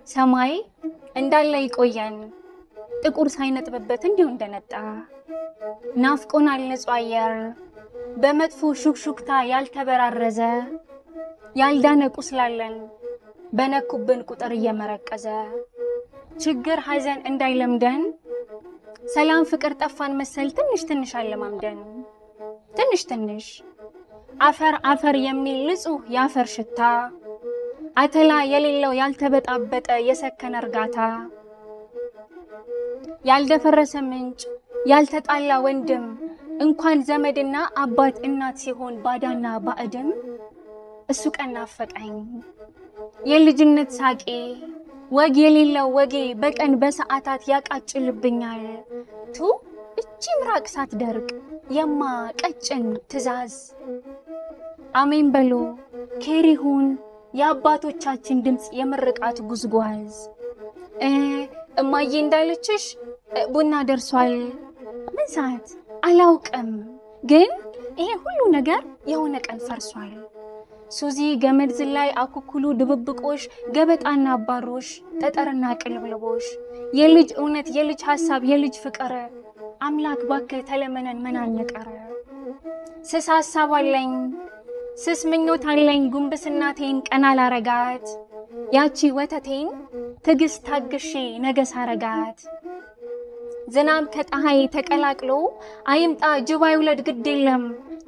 [SPEAKER 9] ሰማይ እንዳለ ይቆየን ጥቁር ሳይነጥብበት እንዲሁ እንደነጣ ናፍቆናል ንጹህ አየር በመጥፎ ሹክሹክታ ያልተበራረዘ ያልዳነ ቁስላለን በነኩብን ቁጥር እየመረቀዘ ችግር ሐዘን እንዳይለምደን ሰላም ፍቅር ጠፋን መሰል ትንሽ አለማምደን ትንሽ አፈር የሚል ንጹህ ያፈር ሽታ አተላ የሌለው ያልተበጣበጠ የሰከነ እርጋታ ያልደፈረሰ ምንጭ ያልተጣላ ወንድም እንኳን ዘመድና አባት እናት ሲሆን ባዳና ባዕድም እሱ ቀን ናፈቀኝ የልጅነት ሳቄ ወግ የሌለው ወጌ በቀን በሰዓታት ያቃጭልብኛል ቱ እቺ ምራቅ ሳትደርቅ የማ ቀጭን ትዛዝ አሜን በሉ ኬሪሁን የአባቶቻችን ድምጽ የምርቃት ጉዝጓዝ እማዬ እንዳለችሽ ቡና ደርሷል ምን ሰዓት አላውቅም ግን ይሄ ሁሉ ነገር የሆነ ቀን ፈርሷል ሱዚ ገመድ ዝላይ አኩኩሉ ድብብቆሽ ገበጣና አባሮሽ ጠጠርና ቅልብልቦሽ የልጅ እውነት የልጅ ሐሳብ የልጅ ፍቅር አምላክ ባከ ተለመነን መናነቀረ ስስ ሐሳብ አለኝ ስስ ምኞት አለኝ ጉንብስናቴን ቀና ላረጋት ያቺ ወተቴን ትግስት ታግሼ ነገስ አረጋት ዝናብ ከፀሐይ ተቀላቅሎ አይምጣ ጅብ አይውለድ ግድ የለም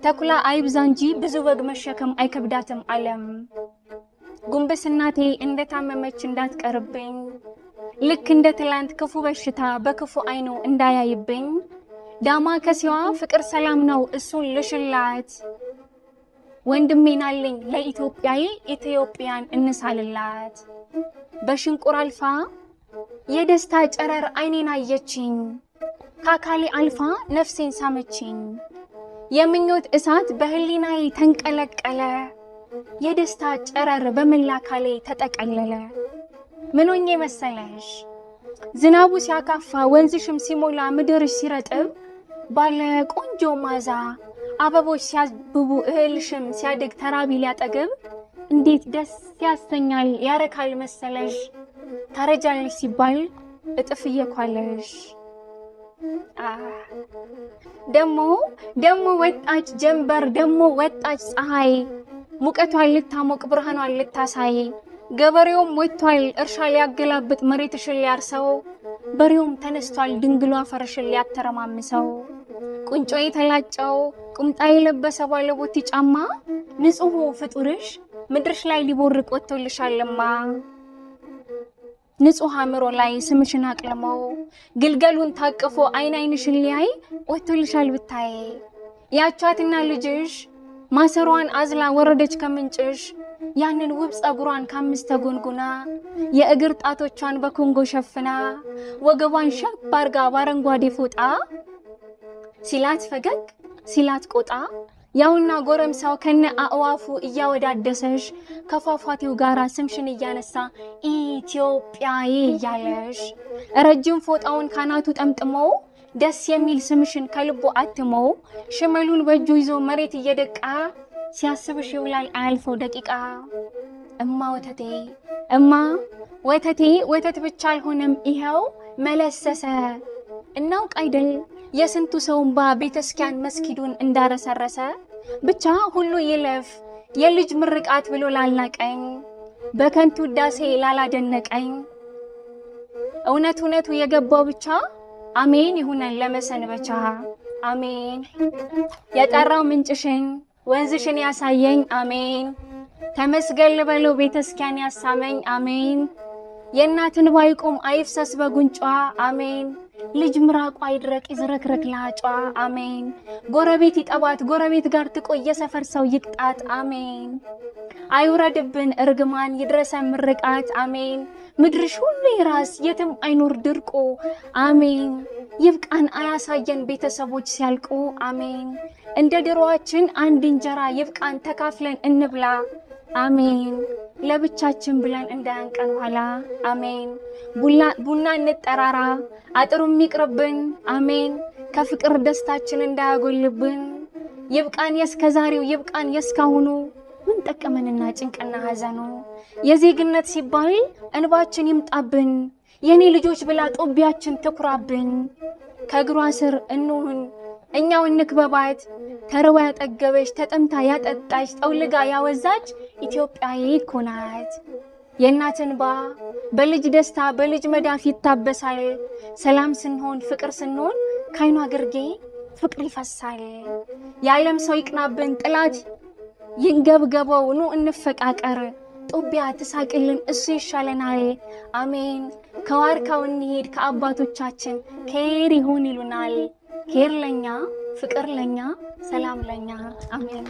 [SPEAKER 9] ተኩላ አይብዛ እንጂ ብዙ በግ መሸከም አይከብዳትም ዓለም ጉንብስናቴ እንደታመመች እንዳትቀርብኝ ልክ እንደ ትላንት ክፉ በሽታ በክፉ አይኑ እንዳያይብኝ ዳማ ከሲዋ ፍቅር ሰላም ነው እሱን ልሽላት ወንድሜን አለኝ ለኢትዮጵያዬ ኢትዮጵያን እንሳልላት በሽንቁር አልፋ የደስታ ጨረር አይኔን አየችኝ ካካሊ አልፋ ነፍሴን ሳመችኝ የምኞት እሳት በህሊናዬ ተንቀለቀለ የደስታ ጨረር በመላካሌ ተጠቀለለ ምን ሆኜ መሰለሽ ዝናቡ ሲያካፋ ወንዝሽም ሲሞላ ምድርሽ ሲረጥብ ባለ ቆንጆ ማዛ አበቦች ሲያብቡ እህልሽም ሲያድግ ተራቢ ሊያጠግብ እንዴት ደስ ያሰኛል ያረካል መሰለሽ ታረጃለሽ ሲባል እጥፍ እየኳለሽ
[SPEAKER 13] ደሞ ወጣች ጀንበር ደሞ ወጣች ፀሐይ ሙቀቷን ልታሞቅ ብርሃኗን ልታሳይ ገበሬውም ወጥቷል እርሻ ሊያገላብጥ መሬትሽን ሊያርሰው በሬውም ተነስቷል ድንግሏ ፈረሽን ሊያተረማምሰው ቁንጮ የተላጨው ቁምጣ የለበሰ ባለቦቲ ጫማ ንጹህ ፍጡርሽ ምድርሽ ላይ ሊቦርቅ ወጥቶልሻልማ ንጹህ አምሮ ላይ ስምሽን አቅልመው ግልገሉን ታቅፎ አይንሽን ሊያይ ወጥቶልሻል ብታይ ያቻትና ልጅሽ ማሰሯን አዝላ ወረደች ከምንጭሽ ያንን ውብ ጸጉሯን ካምስት ተጎንጉና የእግር ጣቶቿን በኮንጎ ሸፍና ወገቧን ሸብ አርጋ ባረንጓዴ ፎጣ ሲላት ፈገግ ሲላት ቆጣ ያውና ጎረምሳው ከነ አእዋፉ እያወዳደሰሽ ከፏፏቴው ጋራ ስምሽን እያነሳ ኢትዮጵያዬ ያለሽ ረጅም ፎጣውን ካናቱ ጠምጥመው ደስ የሚል ስምሽን ከልቦ አትመው ሽመሉን በእጁ ይዞ መሬት እየደቃ ሲያስብሽ ይውላል አልፈው ደቂቃ እማ ወተቴ ወተት ብቻ አልሆነም ይሄው መለሰሰ እናውቅ አይደል የስንቱ ሰውንባ ቤተስኪያን መስጊዱን እንዳረሰረሰ ብቻ ሁሉ ይለፍ የልጅ ምርቃት ብሎ ላልናቀኝ በከንቱ ዳሴ ላላደነቀኝ እውነቱ የገባው ብቻ አሜን ይሁነን ለመሰንበቻ አሜን የጠራው ምንጭሽን ወንዝሽን ያሳየኝ አሜን ተመስገን ልበለው ቤተስኪያን ያሳመኝ አሜን የእናትን ባይቆም አይፍሰስ በጉንጯ አሜን ልጅ ምራቋ ይድረቅ ይዝረክረክ ላጯ አሜን ጎረቤት ይጠባት ጎረቤት ጋር ትቆይ የሰፈር ሰው ይቅጣት አሜን አይውረድብን እርግማን ይድረሰን ምርቃት አሜን ምድርሽ ሁሉ ይራስ የትም አይኖር ድርቆ አሜን ይብቃን አያሳየን ቤተሰቦች ሲያልቁ አሜን እንደ ድሮዋችን አንድ እንጀራ ይብቃን ተካፍለን እንብላ አሜን ለብቻችን ብለን እንዳያንቀን ኋላ አሜን ቡና እንጠራራ አጥሩም ይቅርብን አሜን ከፍቅር ደስታችን እንዳያጎልብን ይብቃን የስከዛሬው ይብቃን የስካሁኑ ምን ጠቀመንና ጭንቅና ሐዘኑ የዜግነት ሲባል እንባችን ይምጣብን የኔ ልጆች ብላ ጦቢያችን ትኩራብን ከግሯ ስር እንሁን እኛው እንክበባት ተረዋ ያጠገበሽ ተጠምታ ያጠጣሽ ጠውልጋ ያወዛች ኢትዮጵያዬ እኮ ናት የእናትን ባ በልጅ ደስታ በልጅ መዳፍ ይታበሳል ሰላም ስንሆን ፍቅር ስንሆን ካይኗ ግርጌ ፍቅር ይፈሳል የዓለም ሰው ይቅናብን ጥላት ይንገብገበው ኑ እንፈቃቀር ጦቢያ ትሳቅልን እሱ ይሻለናል አሜን ከዋርካው እንሂድ ከአባቶቻችን ኬር ይሁን ይሉናል ኬር ለኛ ፍቅር ለኛ ሰላም ለኛ አሜን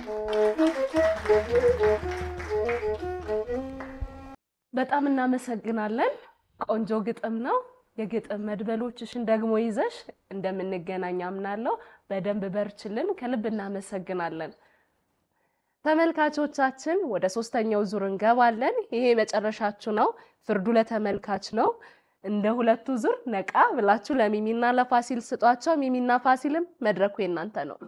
[SPEAKER 2] በጣም እናመሰግናለን ቆንጆ ግጥም ነው የግጥም መድበሎችሽን ደግሞ ይዘሽ እንደምንገናኝ አምናለሁ በደንብ በርችልን ከልብ እናመሰግናለን ተመልካቾቻችን ወደ ሶስተኛው ዙር እንገባለን ይሄ መጨረሻችሁ ነው ፍርዱ ለተመልካች ነው እንደ ሁለቱ ዙር ነቃ ብላችሁ ለሚሚና ለፋሲል ስጧቸው ሚሚና ፋሲልም መድረኩ የናንተ ነው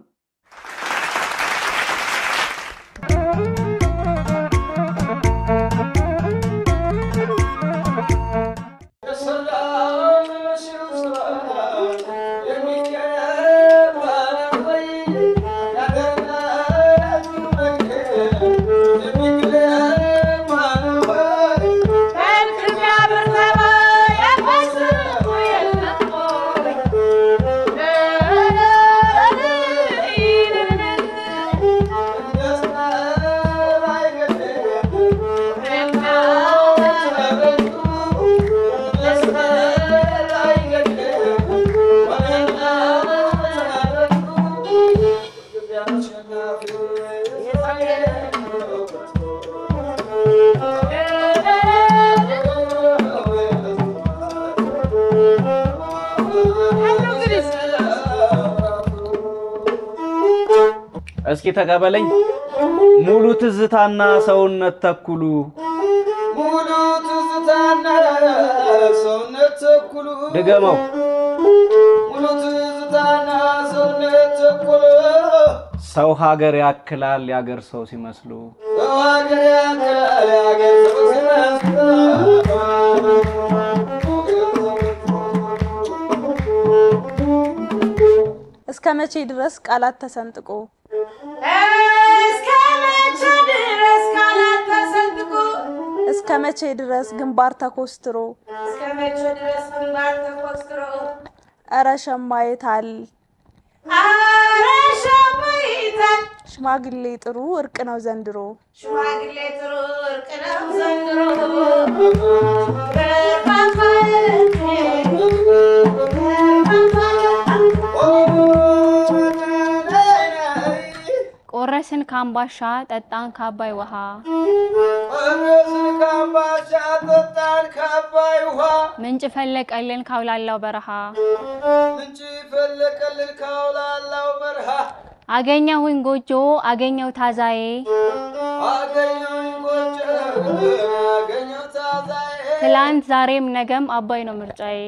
[SPEAKER 4] እስኪ ተቀበለኝ ሙሉ ትዝታና ሰውነት ተኩሉ
[SPEAKER 12] ሙሉ ትዝታና ሰውነት ተኩሉ
[SPEAKER 4] ድገመው
[SPEAKER 12] ሙሉ ትዝታና ሰውነት ተኩሉ
[SPEAKER 4] ሰው ሀገር ያክላል ያገር ሰው ሲመስሉ
[SPEAKER 12] ሰው ሀገር ያክላል ያገር ሰው ሲመስሉ
[SPEAKER 5] እስከ መቼ ድረስ ቃላት ተሰንጥቆ እስከ መቼ ድረስ ግንባር ተኮስትሮ ኧረ ሸማይታል ሽማግሌ ጥሩ እርቅ ነው ዘንድሮ
[SPEAKER 13] ቆረስን ካምባሻ ጠጣን ካባይ ውሃ ምንጭ ፈለቀልን ካውላላው በረሃ አገኘሁኝ ጎጆ አገኘው ታዛዬ ትላንት ዛሬም ነገም አባይ ነው ምርጫዬ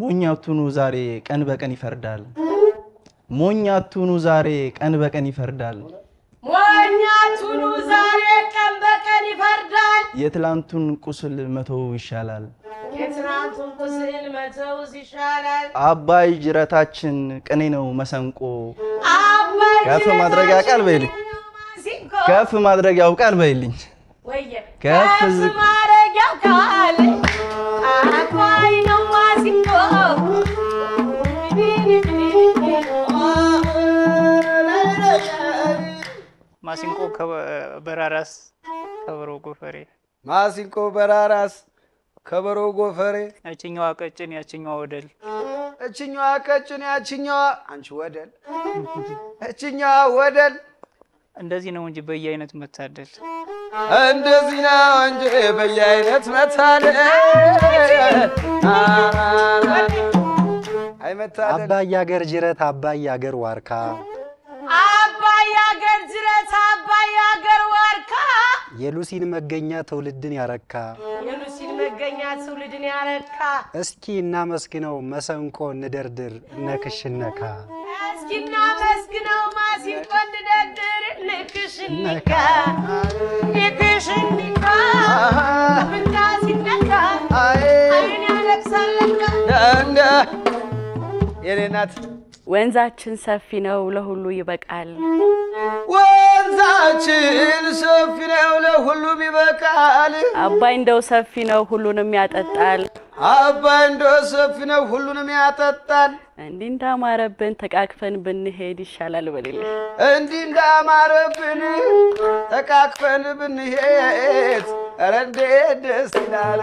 [SPEAKER 8] ሞኛቱኑ ዛሬ ቀን በቀን ይፈርዳል ሞኛቱኑ ዛሬ ቀን በቀን ይፈርዳል
[SPEAKER 1] ሞኛቱኑ ዛሬ ቀን በቀን ይፈርዳል
[SPEAKER 8] የትላንቱን ቁስል መተው ይሻላል
[SPEAKER 1] የትላንቱን ቁስል መተው ይሻላል
[SPEAKER 8] አባይ ጅረታችን ቅኔ ነው መሰንቆ
[SPEAKER 1] አባይ
[SPEAKER 8] ከፍ ማድረግ ያውቃል በይልኝ ከፍ ማድረግ ያውቃል በይልኝ
[SPEAKER 1] ከፍ ማድረግ ያውቃል አባይ ነው ማሲንቆ
[SPEAKER 10] ማሲንቆ በራራስ ከበሮ ጎፈሬ
[SPEAKER 12] ማሲንቆ በራራስ ከበሮ ጎፈሬ
[SPEAKER 10] ያችኛዋ ቀጭን ያችኛዋ ወደል
[SPEAKER 12] እችኛዋ ቀጭን ያችኛዋ አንቺ ወደል እችኛዋ ወደል
[SPEAKER 10] እንደዚህ ነው እንጂ በየአይነት መታደል
[SPEAKER 12] እንደዚህ ነው እንጂ በየአይነት መታደል አይ መታደል
[SPEAKER 7] አባይ ያገር ጅረት አባይ ያገር ዋርካ
[SPEAKER 1] አባይ ያገር ጅረት አባይ ያገር ዋርካ
[SPEAKER 7] የሉሲን መገኛ ትውልድን ያረካ
[SPEAKER 1] የሉሲን መገኛ ትውልድን ያረካ
[SPEAKER 7] እስኪ እናመስግነው መሰንቆ እንደርድር ነክሽነካ
[SPEAKER 1] እስኪ እናመስግነው ማሲንቆ እንደርድር ነክሽነካ ነክሽነካ ብታሲነካ አይን ያለቅሳለካ
[SPEAKER 12] እንደ የኔናት
[SPEAKER 11] ወንዛችን ሰፊ ነው ለሁሉ ይበቃል
[SPEAKER 12] ወንዛችን ሰፊ ነው ለሁሉም ይበቃል
[SPEAKER 11] አባይ እንደው ሰፊ ነው ሁሉንም ያጠጣል
[SPEAKER 12] አባይ እንደው ሰፊ ነው ሁሉንም ያጠጣል
[SPEAKER 11] እንዲህ እንዳማረብን ተቃቅፈን ብንሄድ ይሻላል በሌለ
[SPEAKER 12] እንዲህ እንዳማረብን ተቃቅፈን ብንሄድ ኧረ እንዴት ደስ ይላል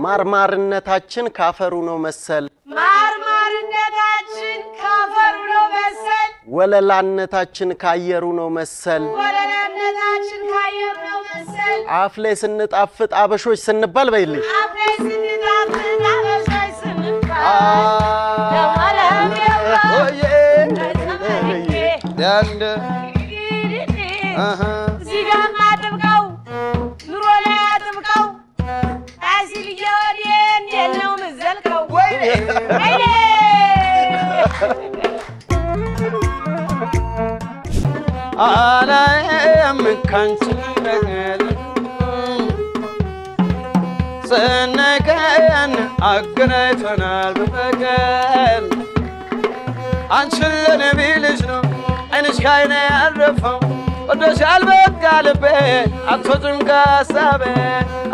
[SPEAKER 3] ማርማርነታችን ካፈሩ ነው መሰል
[SPEAKER 1] ማርማርነታችን ካፈሩ ነው መሰል
[SPEAKER 3] ወለላነታችን ካየሩ ነው መሰል
[SPEAKER 1] ወለላነታችን ካየሩ ነው መሰል
[SPEAKER 3] አፍ ላይ ስንጣፍጥ አበሾች ስንባል በይልኝ
[SPEAKER 1] አፍ ላይ ስንጣፍጥ አበሾች ስንባል
[SPEAKER 12] ኦዬ ዳንደ
[SPEAKER 1] እዚህ ጋር አጥብቀው ኑሮ ላይ አጥብቀው አሲልዬ ወዲህ እንዴት ነው የምትዘልቀው ወይኔ
[SPEAKER 12] አላየም ካንቺ ነገር ስንቀን አገናኝቶናል በፍቅር አንቺን ለኔ ቢልሽ ነው ዓይንሽ ከዓይኔ ያረፈው ወዶሻል በቃ ልቤ አትወጪም ከሀሳቤ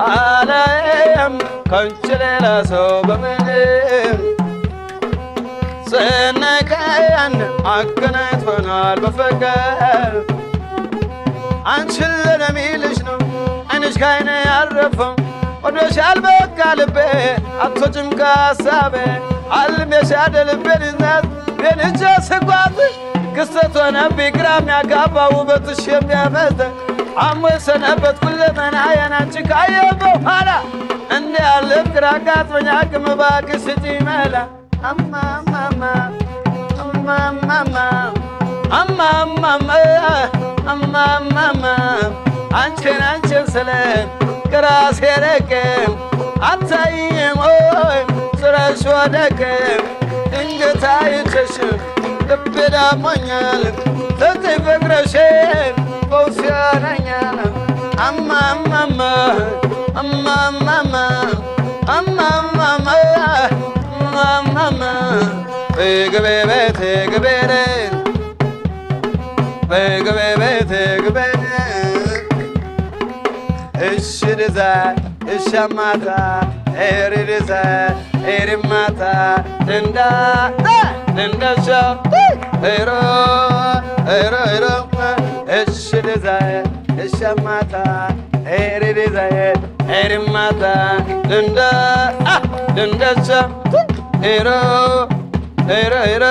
[SPEAKER 12] አላየም ካንቺ ሌላ ሰው በምንም ስንቀን አገናኝቶናል በፍቅር አንቺን ለኔ ቢልሽ ነው ዓይንሽ ከዓይኔ ያረፈው ወዶሻል በቃ ልቤ አትወጪም ከሀሳቤ አልሜሽ ያደልቤን ይዘት ቤንቼ ስጓዝሽ ክስተት ሆነብኝ ግራ የሚያጋባ ውበትሽ የሚያፈዝ አሞ የሰነበት ሁለመናዬን አንቺ ካየሁ በኋላ እንዲህ ያለ ፍቅር አጋጥሞኝ አቅም እባክሽ ስጪኝ መላ አማማማ አማማማ አማማማ አማማማ አንቺን ስለ ከራሴ ረቅም አታይም ሆይ ስራሽ ወደቅም ድንገት አይቼሽ ልቤ ዳሞኛል ተዚህ ፍቅርሽን ፈውስ ያረኛል አማማማ አማማማ አማማማ አማማማ ግቤ ቤቴ ግቤሬ ግቤ ቤቴ ግቤሬ እሽድዛ እሻማታ ኤሪድዛ ኤሪማታ ድንዳ ድንዳሻ ኤሮ ኤሮ ኤሮ እሽድዛ እሻማታ ኤሪድዛ ኤሪማታ ድንዳ ድንዳሻ ኤሮ ኤሮ ኤሮ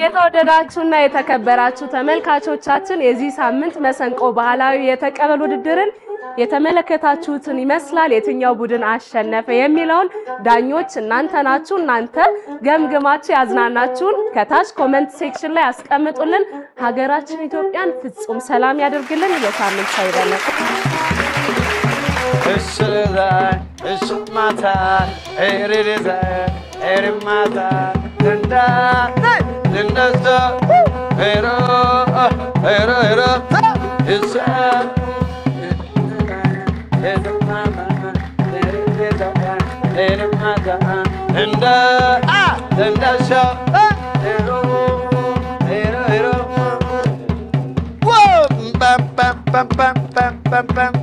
[SPEAKER 2] የተወደዳችሁና የተከበራችሁ ተመልካቾቻችን የዚህ ሳምንት መሰንቆ ባህላዊ የተቀበል ውድድርን የተመለከታችሁትን ይመስላል። የትኛው ቡድን አሸነፈ የሚለውን ዳኞች እናንተ ናችሁ። እናንተ ገምግማችሁ ያዝናናችሁን ከታች ኮሜንት ሴክሽን ላይ አስቀምጡልን። ሀገራችን ኢትዮጵያን ፍጹም ሰላም ያደርግልን። የሳምንት ሰው ይበለን።
[SPEAKER 12] እሽርዛ እሽማታ ኤሪድዛ ኤሪማታ ድንዳ ድንዳሳ ኤሮ ኤሮ ኤሮ እሳ ድንዳ ድንዳሻ ኤሮ ኤሮ ኤሮ Bam bam bam bam bam bam bam